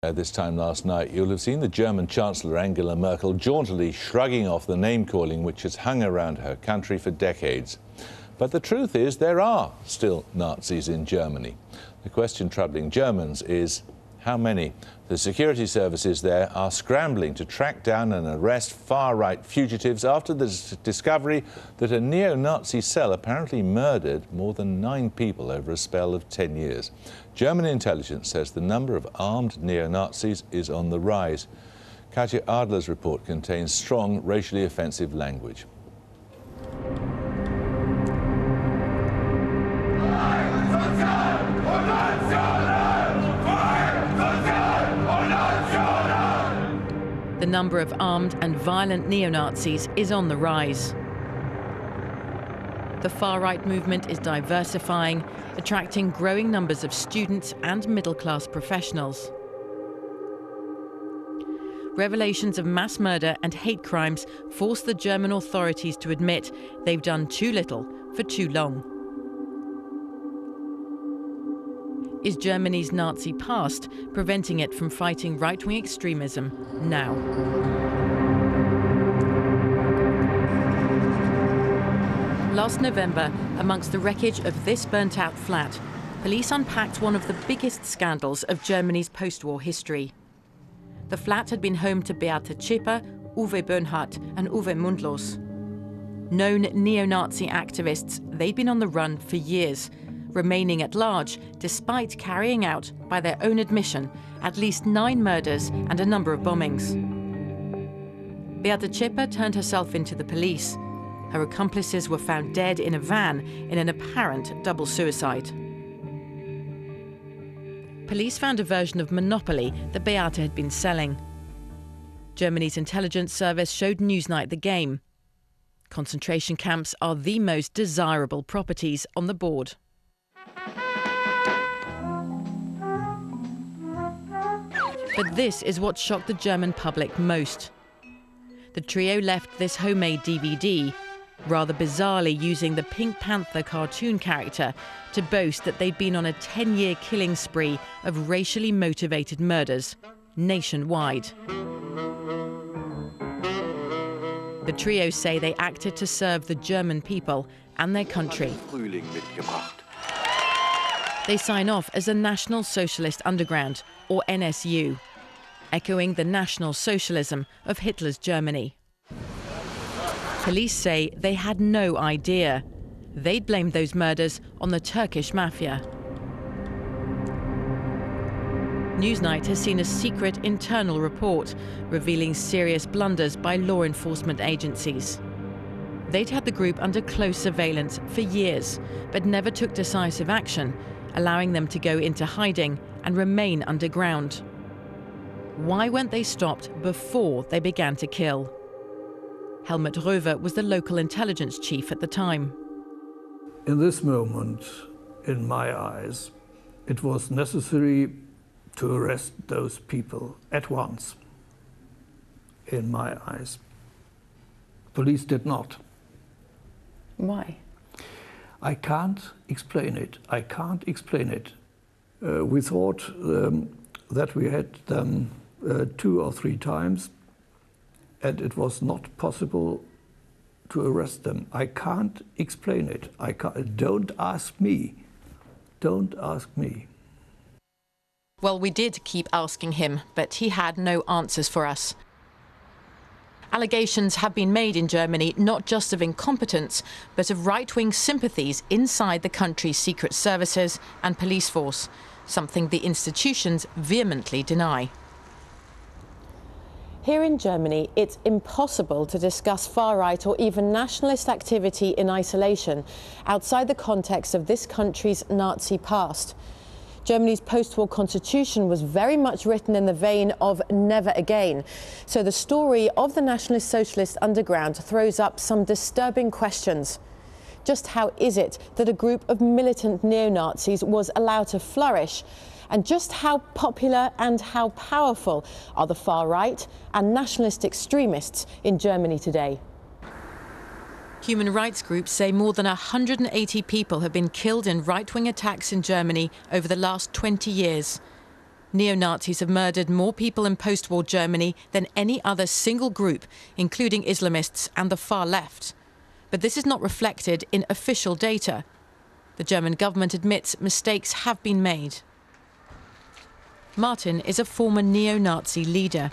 This time last night, you'll have seen the German Chancellor Angela Merkel jauntily shrugging off the name-calling which has hung around her country for decades. But the truth is there are still Nazis in Germany. The question troubling Germans is how many? The security services there are scrambling to track down and arrest far-right fugitives after the discovery that a neo-Nazi cell apparently murdered more than 9 people over a spell of 10 years. German intelligence says the number of armed neo-Nazis is on the rise. Katja Adler's report contains strong racially offensive language. The number of armed and violent neo-Nazis is on the rise. The far-right movement is diversifying, attracting growing numbers of students and middle-class professionals. Revelations of mass murder and hate crimes force the German authorities to admit they've done too little for too long. Is Germany's Nazi past preventing it from fighting right-wing extremism now? Last November, amongst the wreckage of this burnt-out flat, police unpacked one of the biggest scandals of Germany's post-war history. The flat had been home to Beate Zschäper, Uwe Böhnhardt and Uwe Mundlos. Known neo-Nazi activists, they'd been on the run for years, remaining at large despite carrying out, by their own admission, at least 9 murders and a number of bombings. Beate Zschäper turned herself into the police. Her accomplices were found dead in a van in an apparent double suicide. Police found a version of Monopoly that Beate had been selling. Germany's intelligence service showed Newsnight the game. Concentration camps are the most desirable properties on the board. But this is what shocked the German public most. The trio left this homemade DVD, rather bizarrely using the Pink Panther cartoon character to boast that they'd been on a 10-year killing spree of racially motivated murders nationwide. The trio say they acted to serve the German people and their country. They sign off as the National Socialist Underground, or NSU, echoing the National Socialism of Hitler's Germany. Police say they had no idea. They'd blamed those murders on the Turkish mafia. Newsnight has seen a secret internal report revealing serious blunders by law enforcement agencies. They'd had the group under close surveillance for years, but never took decisive action, allowing them to go into hiding and remain underground. Why weren't they stopped before they began to kill? Helmut Röver was the local intelligence chief at the time. In this moment, in my eyes, it was necessary to arrest those people at once. In my eyes. Police did not. Why? I can't explain it. I can't explain it. We thought that we had them 2 or 3 times, and it was not possible to arrest them. I can't explain it. I can't. Don't ask me. Don't ask me. Well, we did keep asking him, but he had no answers for us. Allegations have been made in Germany not just of incompetence, but of right-wing sympathies inside the country's secret services and police force, something the institutions vehemently deny. Here in Germany, it's impossible to discuss far-right or even nationalist activity in isolation, outside the context of this country's Nazi past. Germany's post-war constitution was very much written in the vein of never again. So the story of the Nationalist Socialist Underground throws up some disturbing questions. Just how is it that a group of militant neo-Nazis was allowed to flourish? And just how popular and how powerful are the far-right and nationalist extremists in Germany today? Human rights groups say more than 180 people have been killed in right-wing attacks in Germany over the last 20 years. Neo-Nazis have murdered more people in post-war Germany than any other single group, including Islamists and the far left. But this is not reflected in official data. The German government admits mistakes have been made. Martin is a former neo-Nazi leader.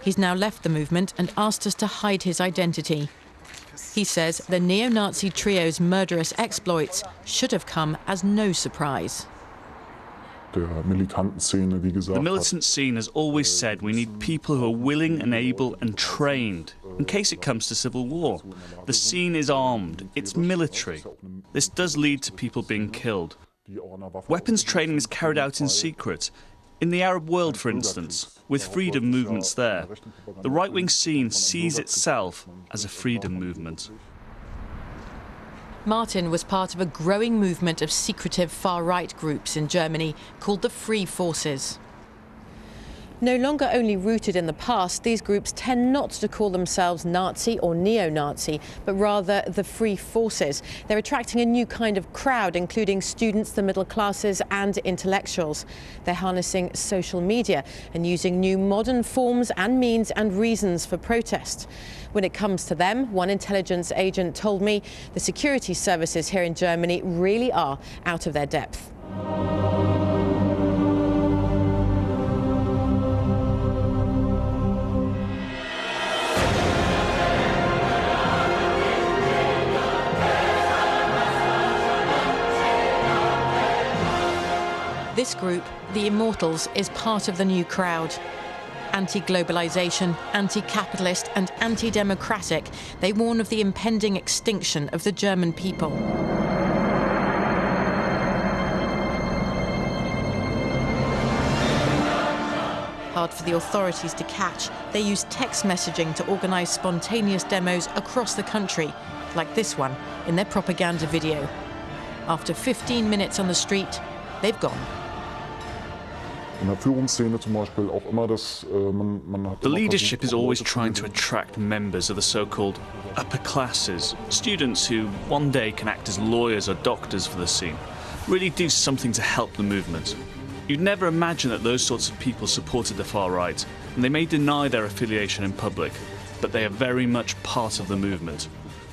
He's now left the movement and asked us to hide his identity. He says the neo-Nazi trio's murderous exploits should have come as no surprise. The militant scene has always said we need people who are willing and able and trained in case it comes to civil war. The scene is armed, it's military. This does lead to people being killed. Weapons training is carried out in secret. In the Arab world, for instance, with freedom movements there, the right-wing scene sees itself as a freedom movement. Martin was part of a growing movement of secretive far-right groups in Germany called the Free Forces. No longer only rooted in the past, these groups tend not to call themselves Nazi or neo-Nazi, but rather the Free Forces. They're attracting a new kind of crowd, including students, the middle classes and intellectuals. They're harnessing social media and using new modern forms and means and reasons for protest. When it comes to them, one intelligence agent told me the security services here in Germany really are out of their depth. This group, the Immortals, is part of the new crowd. Anti-globalization, anti-capitalist and anti-democratic, they warn of the impending extinction of the German people. Hard for the authorities to catch, they use text messaging to organize spontaneous demos across the country, like this one in their propaganda video. After 15 minutes on the street, they've gone. The leadership is always trying to attract members of the so-called upper classes, students who one day can act as lawyers or doctors for the scene, really do something to help the movement. You'd never imagine that those sorts of people supported the far right, and they may deny their affiliation in public, but they are very much part of the movement,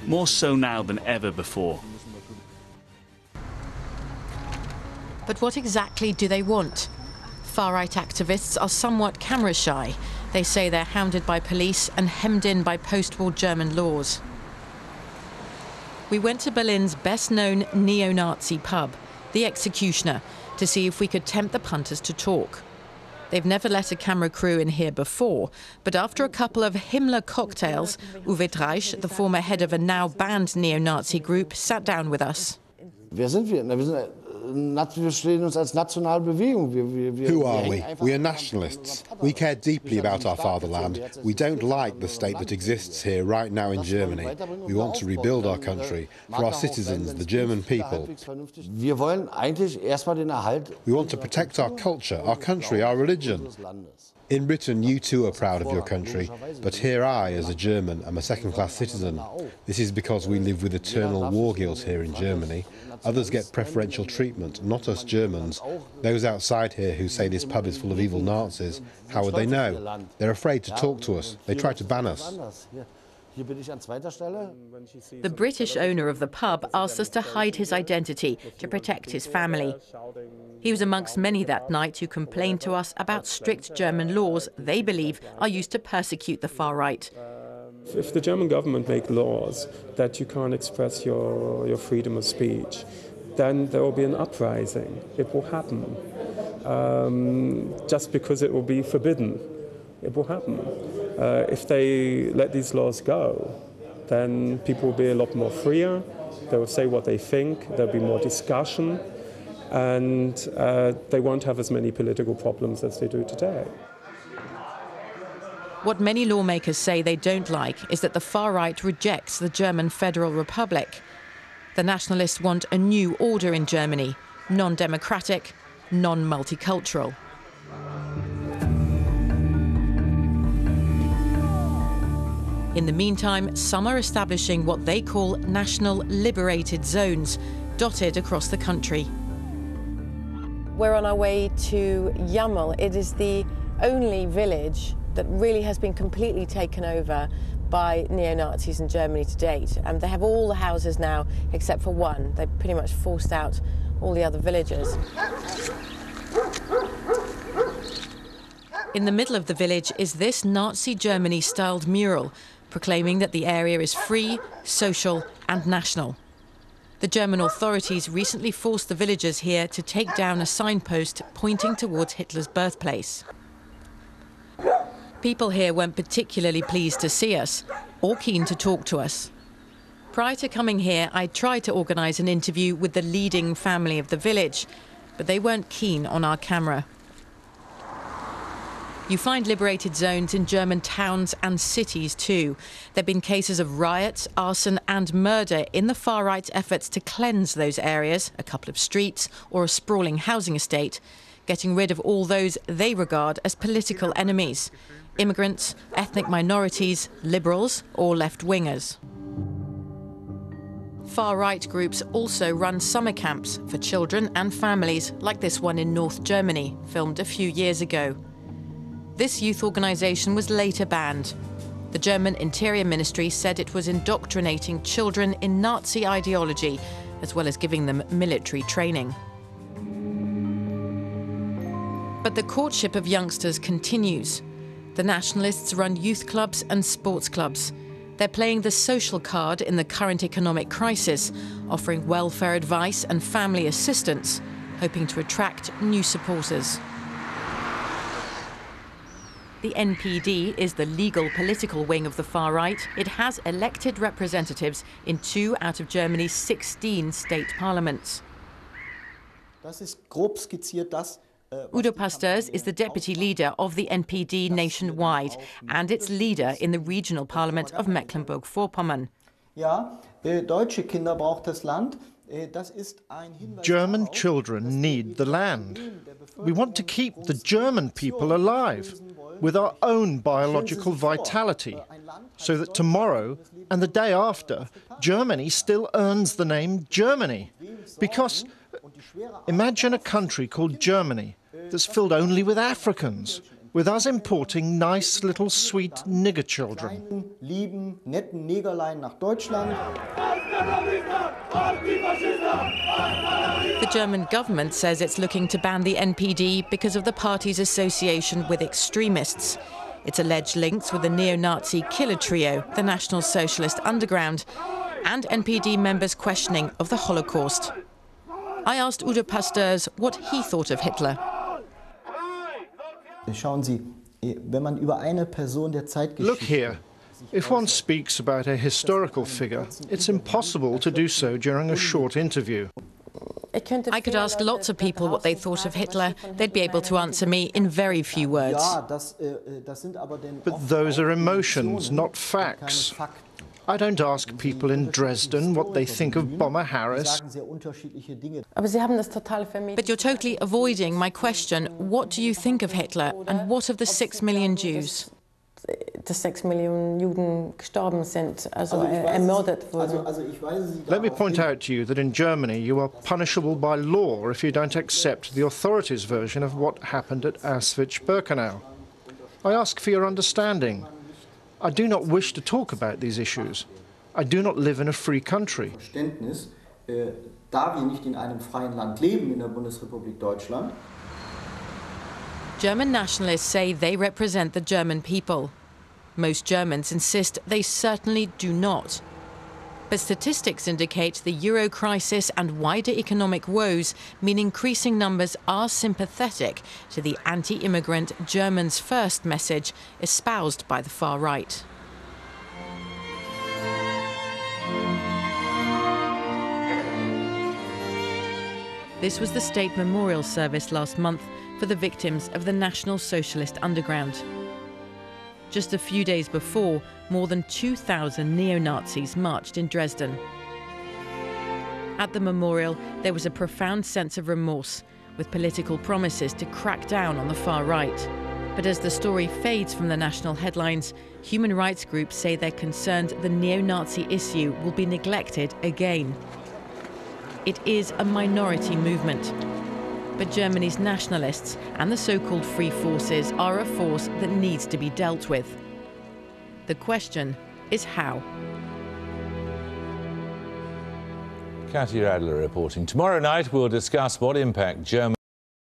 more so now than ever before. But what exactly do they want? Far-right activists are somewhat camera-shy. They say they're hounded by police and hemmed in by post-war German laws. We went to Berlin's best-known neo-Nazi pub, the Executioner, to see if we could tempt the punters to talk. They've never let a camera crew in here before, but after a couple of Himmler cocktails, Uwe Dreisch, the former head of a now-banned neo-Nazi group, sat down with us. Who are we? We are nationalists. We care deeply about our fatherland. We don't like the state that exists here right now in Germany. We want to rebuild our country for our citizens, the German people. We want to protect our culture, our country, our religion. In Britain, you too are proud of your country, but here I, as a German, am a second-class citizen. This is because we live with eternal war guilt here in Germany. Others get preferential treatment, not us Germans. Those outside here who say this pub is full of evil Nazis, how would they know? They're afraid to talk to us. They try to ban us. The British owner of the pub asked us to hide his identity to protect his family. He was amongst many that night who complained to us about strict German laws they believe are used to persecute the far right. If the German government make laws that you can't express your freedom of speech, then there will be an uprising. It will happen. Just because it will be forbidden, it will happen. If they let these laws go, then people will be a lot more freer. They will say what they think. There'll be more discussion. And they won't have as many political problems as they do today. What many lawmakers say they don't like is that the far right rejects the German Federal Republic. The nationalists want a new order in Germany, non-democratic, non-multicultural. In the meantime, some are establishing what they call national liberated zones, dotted across the country. We're on our way to Yamal. It is the only village that really has been completely taken over by neo-Nazis in Germany to date. They have all the houses now except for one. They pretty much forced out all the other villagers. In the middle of the village is this Nazi Germany-styled mural, proclaiming that the area is free, social and national. The German authorities recently forced the villagers here to take down a signpost pointing towards Hitler's birthplace. People here weren't particularly pleased to see us or keen to talk to us. Prior to coming here, I tried to organise an interview with the leading family of the village, but they weren't keen on our camera. You find liberated zones in German towns and cities too. There have been cases of riots, arson and murder in the far-right's efforts to cleanse those areas, a couple of streets or a sprawling housing estate, getting rid of all those they regard as political enemies: immigrants, ethnic minorities, liberals or left-wingers. Far-right groups also run summer camps for children and families, like this one in North Germany, filmed a few years ago. This youth organisation was later banned. The German Interior Ministry said it was indoctrinating children in Nazi ideology, as well as giving them military training. But the courtship of youngsters continues. The nationalists run youth clubs and sports clubs. They're playing the social card in the current economic crisis, offering welfare advice and family assistance, hoping to attract new supporters. The NPD is the legal political wing of the far right. It has elected representatives in 2 out of Germany's 16 state parliaments. Udo Pasteurs is the deputy leader of the NPD nationwide and its leader in the regional parliament of Mecklenburg-Vorpommern. German children need the land. We want to keep the German people alive with our own biological vitality, so that tomorrow and the day after, Germany still earns the name Germany. Because imagine a country called Germany that's filled only with Africans, with us importing nice little sweet nigger children. The German government says it's looking to ban the NPD because of the party's association with extremists. Its alleged links with the neo-Nazi killer trio, the National Socialist Underground, and NPD members' questioning of the Holocaust. I asked Udo Pasteurs what he thought of Hitler. Look here. If one speaks about a historical figure, it's impossible to do so during a short interview. I could ask lots of people what they thought of Hitler. They'd be able to answer me in very few words. But those are emotions, not facts. I don't ask people in Dresden what they think of Bomber Harris. But you're totally avoiding my question. What do you think of Hitler, and what of the 6 million Jews? Let me point out to you that in Germany you are punishable by law if you don't accept the authorities' version of what happened at Auschwitz-Birkenau. I ask for your understanding. I do not wish to talk about these issues. I do not live in a free country. German nationalists say they represent the German people. Most Germans insist they certainly do not. But statistics indicate the Euro crisis and wider economic woes mean increasing numbers are sympathetic to the anti-immigrant Germans first message espoused by the far right. This was the state memorial service last month for the victims of the National Socialist Underground. Just a few days before, more than 2,000 neo-Nazis marched in Dresden. At the memorial, there was a profound sense of remorse, with political promises to crack down on the far right. But as the story fades from the national headlines, human rights groups say they're concerned the neo-Nazi issue will be neglected again. It is a minority movement. But Germany's nationalists and the so-called free forces are a force that needs to be dealt with. The question is how. Katy Radler reporting. Tomorrow night we'll discuss what impact Germany